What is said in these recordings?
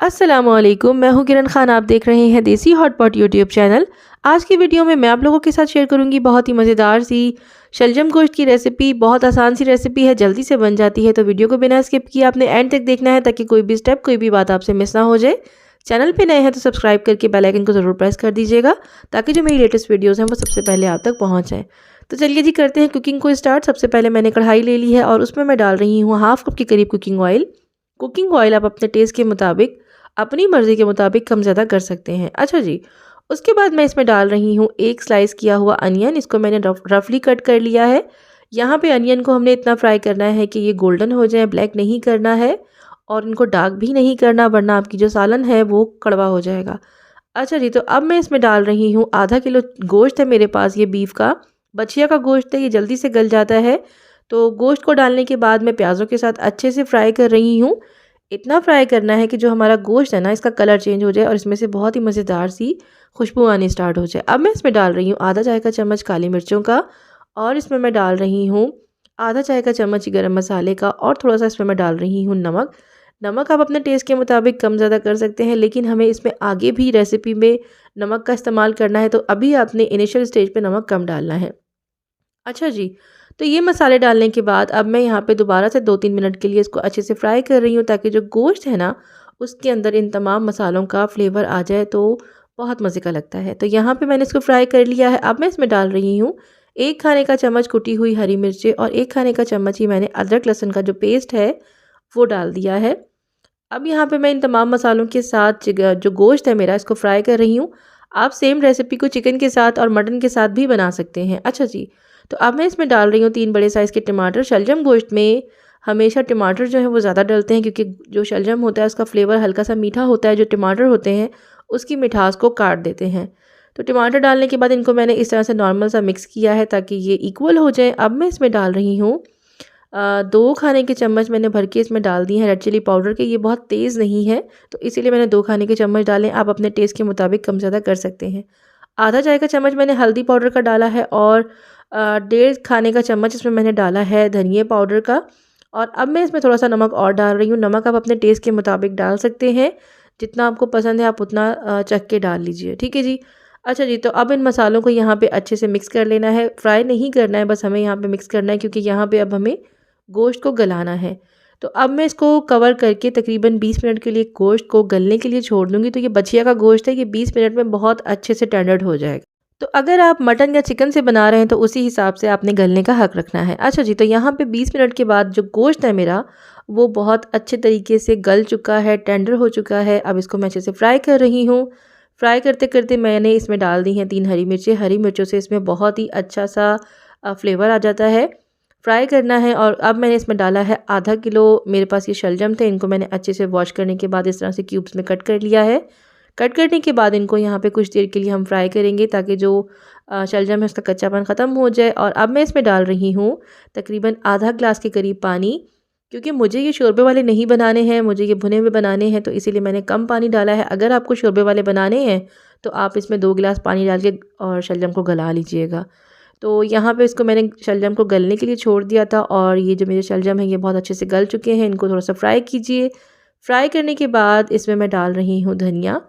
अस्सलामुअलैकुम, मैं हूँ किरण खान। आप देख रहे हैं देसी हॉटपॉट यूट्यूब चैनल। आज की वीडियो में मैं आप लोगों के साथ शेयर करूँगी बहुत ही मज़ेदार सी शलजम गोश्त की रेसिपी। बहुत आसान सी रेसिपी है, जल्दी से बन जाती है। तो वीडियो को बिना स्किप किए आपने एंड तक देखना है ताकि कोई भी स्टेप, कोई भी बात आपसे मिस ना हो जाए। चैनल पे नए हैं तो सब्सक्राइब करके बेल आइकन को ज़रूर प्रेस कर दीजिएगा ताकि जो मेरी लेटेस्ट वीडियोज़ हैं वो सबसे पहले आप तक पहुँच जाएँ। तो चलिए जी, करते हैं कुकिंग को स्टार्ट। सबसे पहले मैंने कढ़ाई ले ली है और उसमें मैं डाल रही हूँ हाफ़ कप के करीब कुकिंग ऑयल। कुकिंग ऑयल आप अपने टेस्ट के मुताबिक, अपनी मर्ज़ी के मुताबिक कम ज़्यादा कर सकते हैं। अच्छा जी, उसके बाद मैं इसमें डाल रही हूँ एक स्लाइस किया हुआ अनियन। इसको मैंने रफली कट कर लिया है। यहाँ पे अनियन को हमने इतना फ्राई करना है कि ये गोल्डन हो जाए, ब्लैक नहीं करना है और इनको डार्क भी नहीं करना, वरना आपकी जो सालन है वो कड़वा हो जाएगा। अच्छा जी, तो अब मैं इसमें डाल रही हूँ आधा किलो गोश्त है मेरे पास, ये बीफ का बछिया का गोश्त है, ये जल्दी से गल जाता है। तो गोश्त को डालने के बाद मैं प्याज़ों के साथ अच्छे से फ्राई कर रही हूँ। इतना फ्राई करना है कि जो हमारा गोश्त है ना, इसका कलर चेंज हो जाए और इसमें से बहुत ही मज़ेदार सी खुशबू आनी स्टार्ट हो जाए। अब मैं इसमें डाल रही हूँ आधा चाय का चम्मच काली मिर्चों का और इसमें मैं डाल रही हूँ आधा चाय का चम्मच गरम मसाले का और थोड़ा-सा इसमें मैं डाल रही हूँ नमक। नमक आप अपने टेस्ट के मुताबिक कम ज़्यादा कर सकते हैं, लेकिन हमें इसमें आगे भी रेसिपी में नमक का इस्तेमाल करना है, तो अभी आपने इनिशियल स्टेज पे नमक कम डालना है। अच्छा जी, तो ये मसाले डालने के बाद अब मैं यहाँ पे दोबारा से 2-3 मिनट के लिए इसको अच्छे से फ्राई कर रही हूँ ताकि जो गोश्त है ना, उसके अंदर इन तमाम मसालों का फ्लेवर आ जाए, तो बहुत मज़े का लगता है। तो यहाँ पे मैंने इसको फ्राई कर लिया है। अब मैं इसमें डाल रही हूँ 1 खाने का चम्मच कुटी हुई हरी मिर्चें और 1 खाने का चम्मच ही मैंने अदरक लहसुन का जो पेस्ट है वो डाल दिया है। अब यहाँ पे मैं इन तमाम मसालों के साथ जो गोश्त है मेरा, इसको फ्राई कर रही हूँ। आप सेम रेसिपी को चिकन के साथ और मटन के साथ भी बना सकते हैं। अच्छा जी, तो अब मैं इसमें डाल रही हूँ 3 बड़े साइज़ के टमाटर। शलजम गोश्त में हमेशा टमाटर जो है वो ज़्यादा डलते हैं, क्योंकि जो शलजम होता है उसका फ्लेवर हल्का सा मीठा होता है। जो टमाटर होते हैं उसकी मिठास को काट देते हैं। तो टमाटर डालने के बाद इनको मैंने इस तरह से नॉर्मल सा मिक्स किया है ताकि ये इक्वल हो जाए। अब मैं इसमें डाल रही हूँ 2 खाने के चम्मच मैंने भर के इसमें डाल दिए हैं रेड चिली पाउडर के। ये बहुत तेज़ नहीं है, तो इसीलिए मैंने 2 खाने के चम्मच डाले। आप अपने टेस्ट के मुताबिक कम ज़्यादा कर सकते हैं। आधा चाय का चम्मच मैंने हल्दी पाउडर का डाला है और 1.5 खाने का चम्मच इसमें मैंने डाला है धनिया पाउडर का। और अब मैं इसमें थोड़ा-सा नमक और डाल रही हूँ। नमक आप अपने टेस्ट के मुताबिक डाल सकते हैं, जितना आपको पसंद है आप उतना चख के डाल लीजिए। ठीक है जी। अच्छा जी, तो अब इन मसालों को यहाँ पे अच्छे से मिक्स कर लेना है। फ्राई नहीं करना है, बस हमें यहाँ पे मिक्स करना है, क्योंकि यहाँ पे अब हमें गोश्त को गलाना है। तो अब मैं इसको कवर करके तकरीबन 20 मिनट के लिए गोश्त को गलने के लिए छोड़ दूँगी। तो ये बछिया का गोश्त है, ये 20 मिनट में बहुत अच्छे से टेंडर्ड हो जाएगा। तो अगर आप मटन या चिकन से बना रहे हैं तो उसी हिसाब से आपने गलने का हक रखना है। अच्छा जी, तो यहाँ पे 20 मिनट के बाद जो गोश्त है मेरा, वो बहुत अच्छे तरीके से गल चुका है, टेंडर हो चुका है। अब इसको मैं अच्छे से फ्राई कर रही हूँ। फ्राई करते-करते मैंने इसमें डाल दी हैं 3 हरी मिर्चें। हरी मिर्चों से इसमें बहुत ही अच्छा सा फ्लेवर आ जाता है। फ्राई करना है और अब मैंने इसमें डाला है आधा किलो, मेरे पास ये शलजम थे, इनको मैंने अच्छे से वॉश करने के बाद इस तरह से क्यूब्स में कट कर लिया है। कट करने के बाद इनको यहाँ पे कुछ देर के लिए हम फ्राई करेंगे ताकि जो शलजम है उसका कच्चापन ख़त्म हो जाए। और अब मैं इसमें डाल रही हूँ तकरीबन आधा ग्लास के करीब पानी, क्योंकि मुझे ये शोरबे वाले नहीं बनाने हैं, मुझे ये भुने हुए बनाने हैं, तो इसीलिए मैंने कम पानी डाला है। अगर आपको शोरबे वाले बनाने हैं तो आप इसमें 2 गिलास पानी डाल के और शलजम को गला लीजिएगा। तो यहाँ पे इसको मैंने शलजम को गलने के लिए छोड़ दिया था और ये जो मेरे शलजम है ये बहुत अच्छे से गल चुके हैं। इनको थोड़ा सा फ्राई कीजिए। फ्राई करने के बाद इसमें मैं डाल रही हूँ धनिया।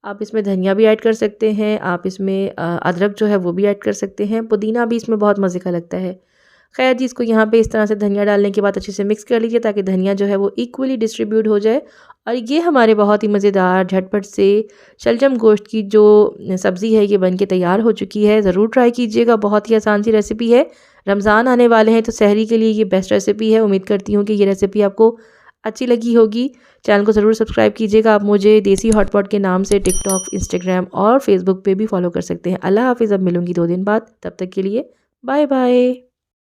आप इसमें धनिया भी ऐड कर सकते हैं, आप इसमें अदरक जो है वो भी ऐड कर सकते हैं, पुदीना भी इसमें बहुत मज़े का लगता है। खैर जी, इसको यहाँ पे इस तरह से धनिया डालने के बाद अच्छे से मिक्स कर लीजिए ताकि धनिया जो है वो इक्वली डिस्ट्रीब्यूट हो जाए। और ये हमारे बहुत ही मज़ेदार झटपट से शलजम गोश्त की जो सब्ज़ी है ये बन के तैयार हो चुकी है। ज़रूर ट्राई कीजिएगा, बहुत ही आसान सी रेसिपी है। रमज़ान आने वाले हैं तो सहरी के लिए ये बेस्ट रेसिपी है। उम्मीद करती हूँ कि ये रेसिपी आपको अच्छी लगी होगी। चैनल को ज़रूर सब्सक्राइब कीजिएगा। आप मुझे देसी हॉटपॉट के नाम से टिकटॉक, इंस्टाग्राम और फेसबुक पे भी फॉलो कर सकते हैं। अल्लाह हाफ़िज़। अब मिलूँगी 2 दिन बाद, तब तक के लिए बाय बाय।